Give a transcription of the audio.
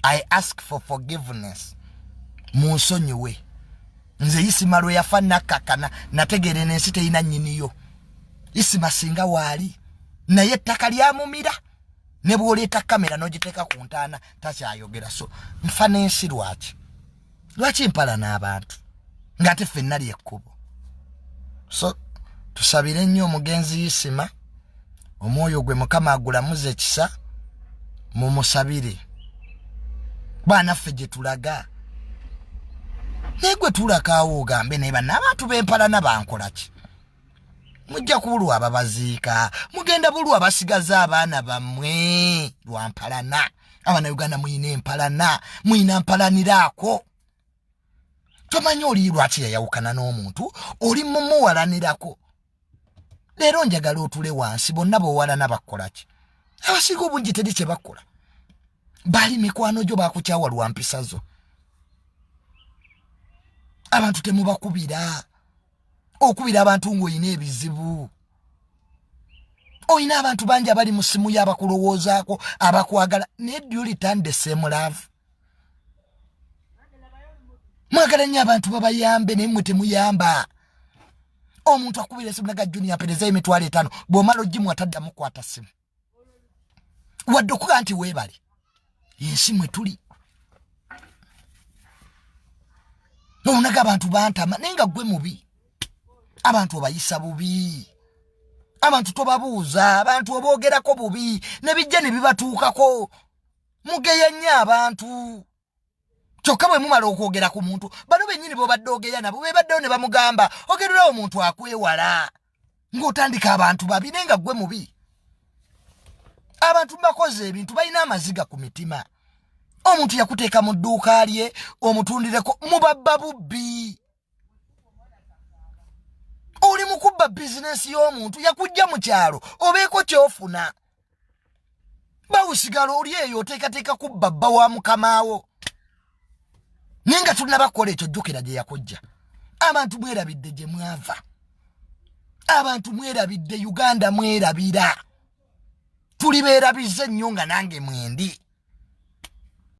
I ask for forgiveness. Munsonyiwe. Nze Isima lwe yafa nakakana nategere n'ensi terina nnyiniyo. Isima singa waali naye ettaka lyamumira ne bw'oleeta kamera n'ogiteeka ku ntaana takyayogera. So nfa n'ensi lwaki mpala n'abantu ng'ate ffenna lyekkubo. So tusabire nnyo omugenzi Isima, omwoyo gwe Mukama agulamuze ekisa, mumusabire. Baanaffe gye tulaga negwe tulakaawo ogambe naye bannabantu b'empalana bankola ki? Mujja kubulwa ababaziika, mugenda bulwa basigaza abaana bammwe lwa mpalana. Abaana Uganda muyina empalana, muyina mpalaniraako. Tomanyi oli lwaki yayawukana n'omuntu, oli mumuwalanirako. Leero njagala otule wansi, bonna b'owalana bakola ki? Abasinga obungi teri kye bakola. Bali mikwano gyo bakukyawa lwa mpisa zo. Abantu temubakubira. Okubira abantu ng'oyina ebizibu. Oyina abantu bangi abali mu simu y'abakulowoozaako, abakwagala. Naye do you return the same love? Mwagala nnyo abantu babayambe naye mmwe temuyamba. Omuntu akubira esimu naga Junior mpereza emitwalo 5 bw'omala oggimu ataddamu kwata simu. Wadde okuga nti weebale. Yensi mwe tuli. Onaga abantu bantama naye nga ggwe mubi. Abantu obayisa bubi. Abantu tobabuuza, abantu oboogerako bubi, ne bijja ne bibatuukako. Mugeya nnyo abantu. Kyokka bwe mumala okwogera ku muntu, bano bennyini b'obadde ogeya nabo beebaddewo ne bamugamba, ogererawo omuntu akwewala. Ng'otandika abantu babi naye nga ggwe mubi. Abantu bakoze ebintu balina amaziga ku mitima. Omuntu yakuteeka mu dduuka lye, omutundireko mubabba bubbi. Oli mukubba bizinesi y'omuntu yakujja mu kyalo obeeko kyofuna. Bawusigala oli eyo oteekateeka kubba bba wa mukamaawo. Nenga tunabakola ekyo jjukira gye yakujja. Abantu mwerabidde gye mwava. Abantu mwerabidde Uganda mwerabira. Tuli beerabize nnyo nga nange mwendi.